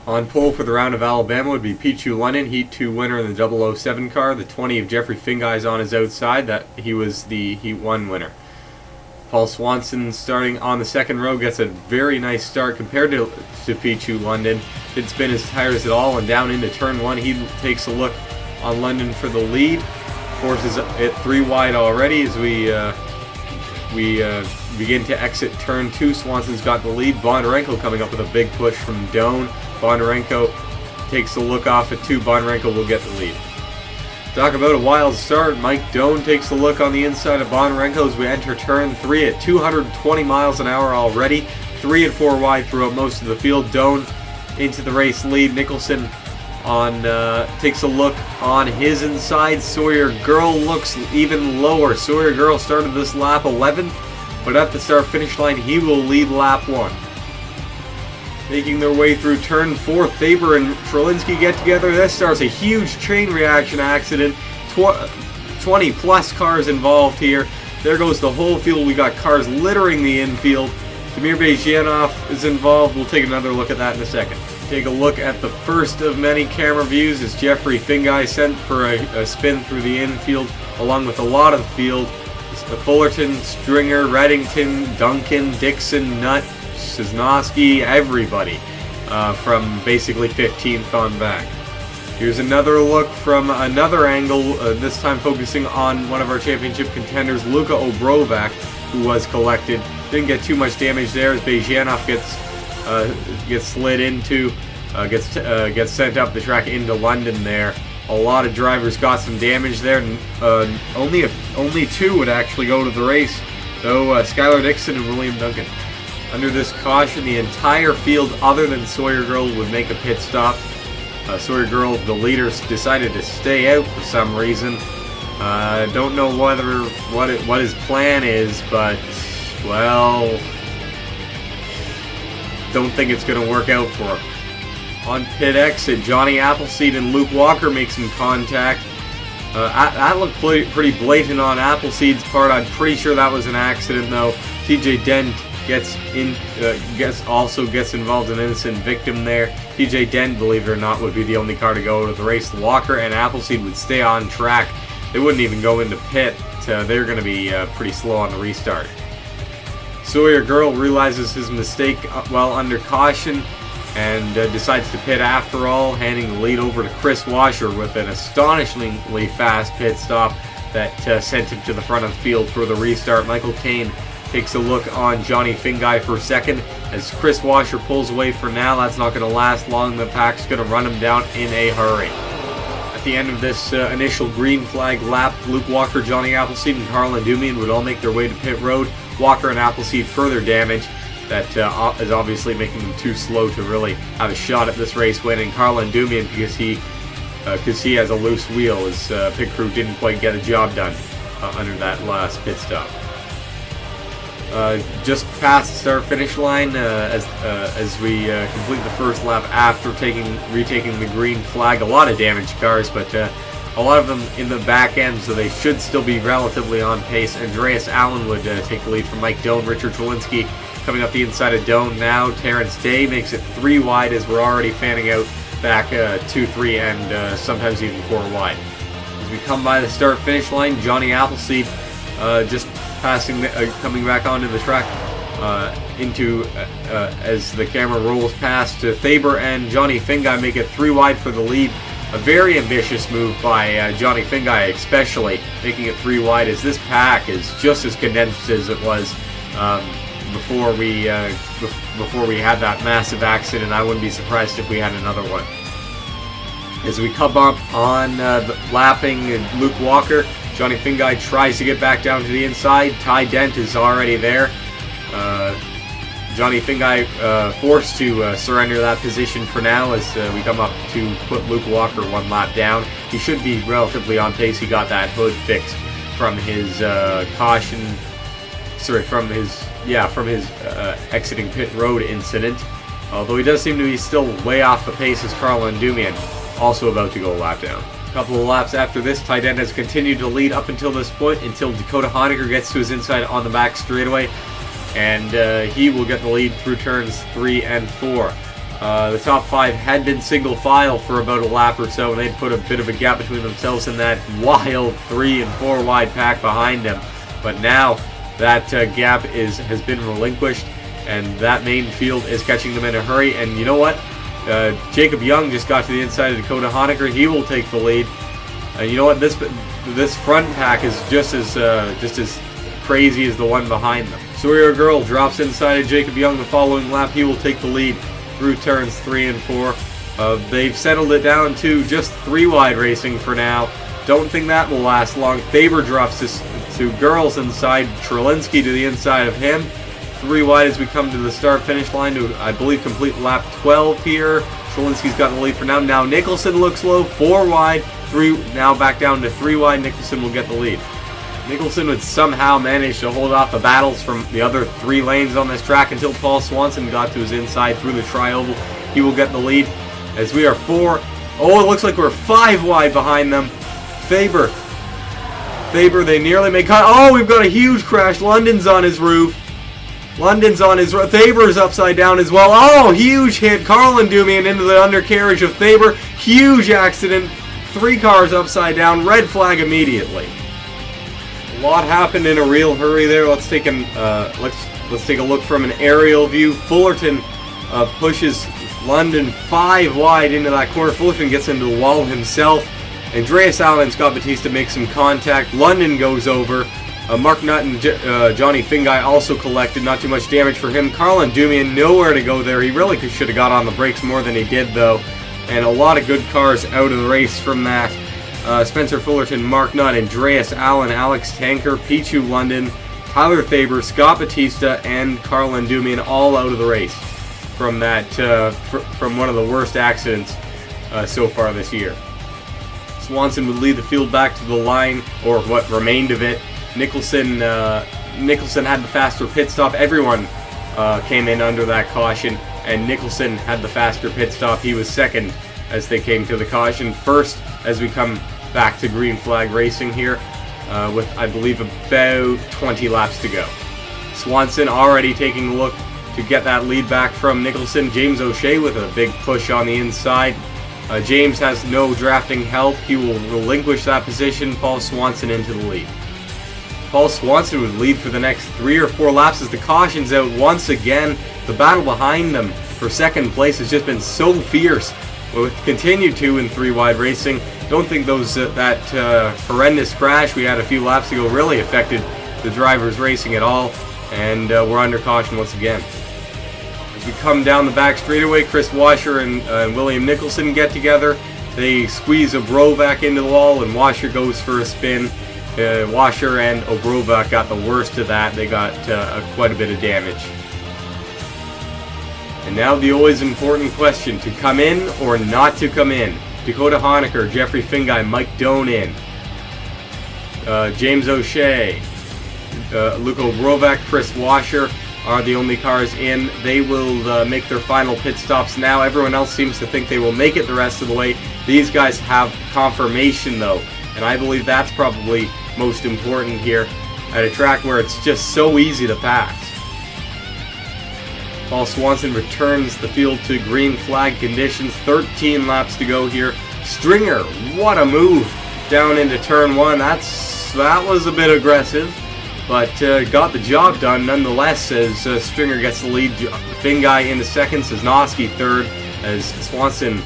On pole for the round of Alabama would be Pichu London, Heat 2 winner in the 007 car. The 20 of Jeffrey Fingai is on his outside. That he was the Heat 1 winner. Paul Swanson starting on the second row gets a very nice start compared to Pichu London. Didn't spin his tires at all, and down into turn 1 he takes a look on London for the lead. Forces it 3 wide already as we begin to exit turn 2. Swanson's got the lead. Bondarenko coming up with a big push from Doan. Bondarenko takes a look off at 2. Bondarenko will get the lead. Talk about a wild start. Mike Doan takes a look on the inside of Bondarenko as we enter turn 3 at 220 miles an hour already. 3 and 4 wide throughout most of the field. Doan into the race lead. Nicholson takes a look on his inside. Sawyer Girl looks even lower. Sawyer Girl started this lap 11th, but at the start-finish line he will lead lap 1. Making their way through turn 4, Faber and Trelinsky get together. This starts a huge chain reaction accident. 20 plus cars involved here. There goes the whole field. We got cars littering the infield. Damir Bejyanov is involved. We'll take another look at that in a second. Take a look at the first of many camera views as Jeffrey Fingai sent for a spin through the infield along with a lot of the field. Fullerton, Stringer, Reddington, Duncan, Dixon, Nutt, Cisnowski, everybody from basically 15th on back. Here's another look from another angle, this time focusing on one of our championship contenders, Luka Obrovac, who was collected. Didn't get too much damage there as Bejyanov gets slid into, gets sent up the track into London there. A lot of drivers got some damage there, and only 2 would actually go to the race, though Skylar Dixon and William Duncan. Under this caution, the entire field other than Sawyer Girl would make a pit stop. Sawyer Girl, the leaders, decided to stay out for some reason. Don't know what his plan is, but, well, don't think it's going to work out for him. On pit exit, Johnny Appleseed and Luke Walker make some contact. That looked pretty blatant on Appleseed's part. I'm pretty sure that was an accident, though. TJ Dent gets involved, an innocent victim there. TJ Dent, believe it or not, would be the only car to go to the race. Walker and Appleseed would stay on track. They wouldn't even go into pit. They're going to be pretty slow on the restart. Sawyer Girl realizes his mistake while under caution and decides to pit after all, handing the lead over to Chris Washer with an astonishingly fast pit stop that sent him to the front of the field for the restart. Michael Kane takes a look on Johnny Fingai for second as Chris Washer pulls away for now. That's not going to last long. The pack's going to run him down in a hurry. At the end of this initial green flag lap, Luke Walker, Johnny Appleseed, and Carl Endumian would all make their way to pit road. Walker and Appleseed further damage that is obviously making them too slow to really have a shot at this race win. And Carl Endumian, because he has a loose wheel, his pit crew didn't quite get a job done under that last pit stop. Just past the start-finish line as we complete the first lap after retaking the green flag. A lot of damaged cars, but a lot of them in the back end, so they should still be relatively on pace. Andreas Allen would take the lead from Mike Doan. Richard Trelinsky coming up the inside of Doan now. Terrence Day makes it 3 wide as we're already fanning out back 2, 3, and sometimes even 4 wide. As we come by the start-finish line, Johnny Appleseed just coming back onto the track as the camera rolls past. Faber and Johnny Fingai make it 3 wide for the lead. A very ambitious move by Johnny Fingai, especially making it 3 wide, as this pack is just as condensed as it was before we had that massive accident. I wouldn't be surprised if we had another one. As we come up on lapping Luke Walker, Johnny Fingai tries to get back down to the inside. Ty Dent is already there. Johnny Fingai forced to surrender that position for now as we come up to put Luke Walker 1 lap down. He should be relatively on pace. He got that hood fixed from his exiting pit road incident. Although he does seem to be still way off the pace as Carl Endumian, also about to go a lap down. A couple of laps after this, Ty Dent has continued to lead up until this point, until Dakota Honegger gets to his inside on the back straightaway, and he will get the lead through turns 3 and 4. The top 5 had been single file for about a lap or so, and they'd put a bit of a gap between themselves and that wild 3 and 4 wide pack behind them. But now that gap has been relinquished, and that main field is catching them in a hurry. And you know what? Jacob Young just got to the inside of Dakota Honaker. He will take the lead. And you know what? This front pack is just as crazy as the one behind them. Sawyer Girl drops inside of Jacob Young the following lap. He will take the lead through turns 3 and 4. They've settled it down to just 3 wide racing for now. Don't think that will last long. Faber drops this to Girls inside. Trelinsky to the inside of him. 3 wide as we come to the start-finish line to, I believe, complete lap 12 here. Trelinsky's got the lead for now. Now Nicholson looks low. 4 wide. 3 now back down to 3 wide. Nicholson will get the lead. Nicholson would somehow manage to hold off the battles from the other 3 lanes on this track until Paul Swanson got to his inside through the tri-oval. He will get the lead as we are 4. Oh, it looks like we're 5 wide behind them. Faber, they nearly make cut. Oh, we've got a huge crash. London's on his roof. Faber's upside down as well. Oh, huge hit. Carl Endumian into the undercarriage of Faber. Huge accident. 3 cars upside down. Red flag immediately. A lot happened in a real hurry there. Let's take a look from an aerial view. Fullerton pushes London 5 wide into that corner. Fullerton gets into the wall himself. Andreas Allen and Scott Batista make some contact. London goes over. Mark Nutt and Johnny Fingai also collected. Not too much damage for him. Carl Endumian nowhere to go there. He really should have got on the brakes more than he did, though. And a lot of good cars out of the race from that. Spencer Fullerton, Mark Nutt, Andreas Allen, Alex Tanker, Pichu London, Tyler Faber, Scott Batista, and Carl Endumian all out of the race from that from one of the worst accidents so far this year. Swanson would lead the field back to the line, or what remained of it. Nicholson had the faster pit stop. Everyone came in under that caution, and Nicholson had the faster pit stop. He was second as they came to the caution. First, as we come back to green flag racing here, with I believe about 20 laps to go. Swanson already taking a look to get that lead back from Nicholson. James O'Shea with a big push on the inside. James has no drafting help. He will relinquish that position. Paul Swanson into the lead. Paul Swanson would lead for the next 3 or 4 laps as the caution's out once again. The battle behind them for second place has just been so fierce with continued 2 and 3 wide racing. Don't think that horrendous crash we had a few laps ago really affected the drivers racing at all, and we're under caution once again. As we come down the back straightaway, Chris Washer and William Nicholson get together. They squeeze Obrovac into the wall, and Washer goes for a spin. Washer and Obrovac got the worst of that. They got quite a bit of damage. And now the always important question, to come in or not to come in. Dakota Honaker, Jeffrey Fingai, Mike Doan in. James O'Shea, Luke Obrovac, Chris Washer are the only cars in. They will make their final pit stops now. Everyone else seems to think they will make it the rest of the way. These guys have confirmation though, and I believe that's probably most important here at a track where it's just so easy to pass. Paul Swanson returns the field to green flag conditions. 13 laps to go here. Stringer, what a move down into turn 1. That was a bit aggressive, but got the job done nonetheless as Stringer gets the lead. Fingai into second, Sosnowski third as Swanson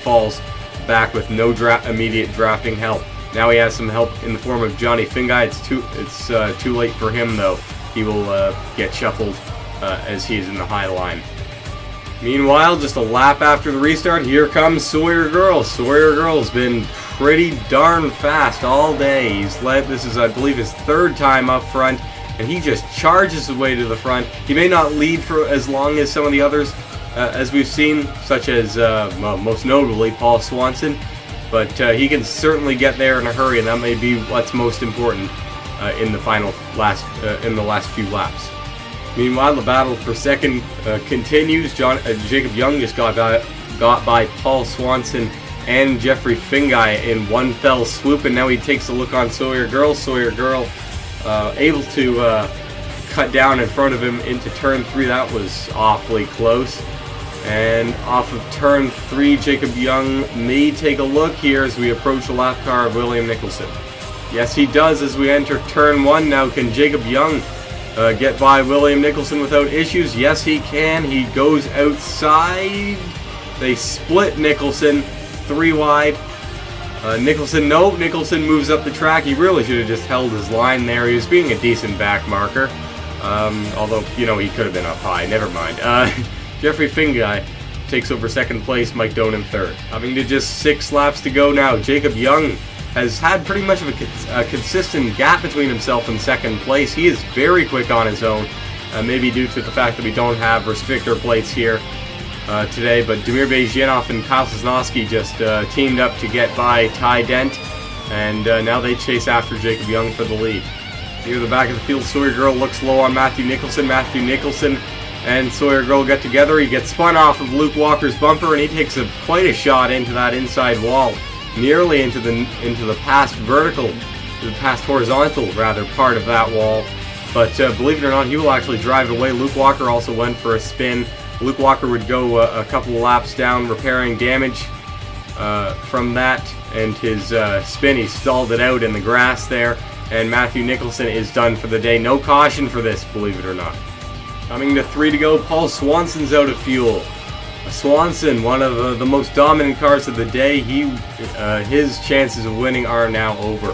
falls back with no immediate drafting help. Now he has some help in the form of Johnny Fingai. It's too late for him though. He will get shuffled as he's in the high line. Meanwhile, just a lap after the restart, here comes Sawyer Girl. Sawyer Girl's been pretty darn fast all day. This is, I believe, his 3rd time up front, and he just charges his way to the front. He may not lead for as long as some of the others, as we've seen, such as, most notably, Paul Swanson, but he can certainly get there in a hurry, and that may be what's most important in the last few laps. Meanwhile, the battle for second continues. Jacob Young just got by Paul Swanson and Jeffrey Fingai in one fell swoop, and now he takes a look on Sawyer Girl. Sawyer Girl able to cut down in front of him into turn 3. That was awfully close. And off of turn 3, Jacob Young may take a look here as we approach the lap car of William Nicholson. Yes, he does as we enter turn 1 now. Can Jacob Young get by William Nicholson without issues? Yes, he can. He goes outside. They split Nicholson 3 wide. Nicholson moves up the track. He really should have just held his line there. He was being a decent back marker. Although, you know, he could have been up high. Never mind. Jeffrey Finguy takes over second place, Mike Doan in third. Having to just 6 laps to go now, Jacob Young has had pretty much of a consistent gap between himself and second place. He is very quick on his own, maybe due to the fact that we don't have restrictor plates here today, but Damir Bejinov and Kyle Sosnowski just teamed up to get by Ty Dent, and now they chase after Jacob Young for the lead. Near the back of the field, Sawyer Girl looks low on Matthew Nicholson. Matthew Nicholson and Sawyer Girl get together. He gets spun off of Luke Walker's bumper, and he takes quite a shot into that inside wall, nearly into the past horizontal part of that wall. But believe it or not, he will actually drive it away. Luke Walker also went for a spin. Luke Walker would go a couple of laps down, repairing damage from that, and his spin, he stalled it out in the grass there, and Matthew Nicholson is done for the day. No caution for this, believe it or not. Coming to 3 to go, Paul Swanson's out of fuel. Swanson, one of the most dominant cars of the day, his chances of winning are now over.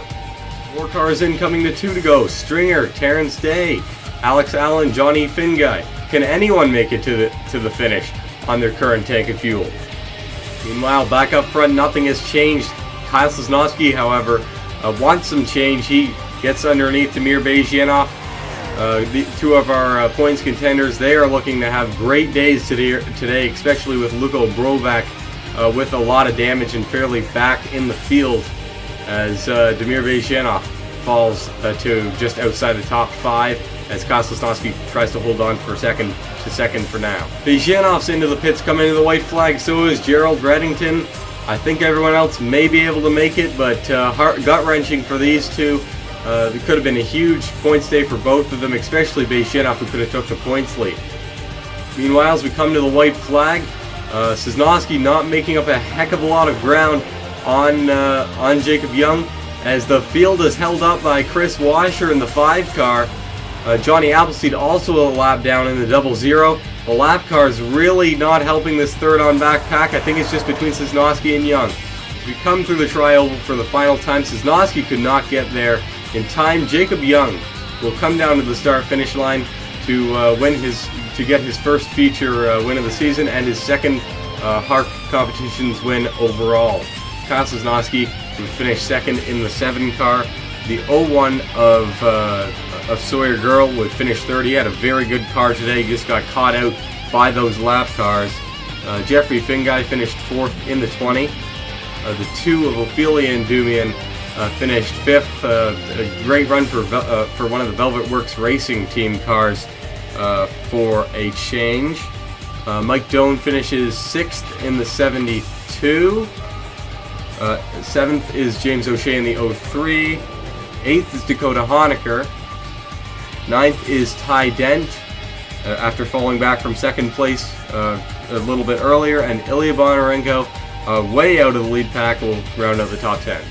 4 cars in, coming to 2 to go. Stringer, Terrence Day, Alex Allen, Johnny Finguy. Can anyone make it to the finish on their current tank of fuel? Meanwhile, back up front, nothing has changed. Kyle Sosnowski, however, wants some change. He gets underneath Damir Bejinov. The 2 of our points contenders, they are looking to have great days today, especially with Luko Brovac with a lot of damage and fairly back in the field, as Damir Bejinov falls to just outside the top 5, as Kyle Sosnowski tries to hold on for second for now. Bejinov's into the pits, coming into the white flag, so is Gerald Reddington. I think everyone else may be able to make it, but gut-wrenching for these 2. It could have been a huge points day for both of them, especially Bejinov, who could have took the points lead. Meanwhile, as we come to the white flag, Sosnowski not making up a heck of a lot of ground on Jacob Young, as the field is held up by Chris Washer in the 5 car. Johnny Appleseed also a lap down in the 00. The lap car is really not helping this third on back pack. I think it's just between Sosnowski and Young. As we come through the tri-oval for the final time, Sosnowski could not get there in time. Jacob Young will come down to the start-finish line to get his first feature win of the season and his second HARC competitions win overall. Kyle Sosnowski would finish second in the 7 car. The 01 of Sawyer Girl would finish third. He had a very good car today. He just got caught out by those lap cars. Jeffrey Finguy finished 4th in the 20. The 2 of Ophelia and Dumian finished 5th. A great run for one of the Velvet Works Racing Team cars for a change. Mike Doan finishes 6th in the 72. 7th is James O'Shea in the 03. 8th is Dakota Honecker. 9th is Ty Dent after falling back from 2nd place a little bit earlier. And Ilya Bonarenko, way out of the lead pack, will round out the top 10.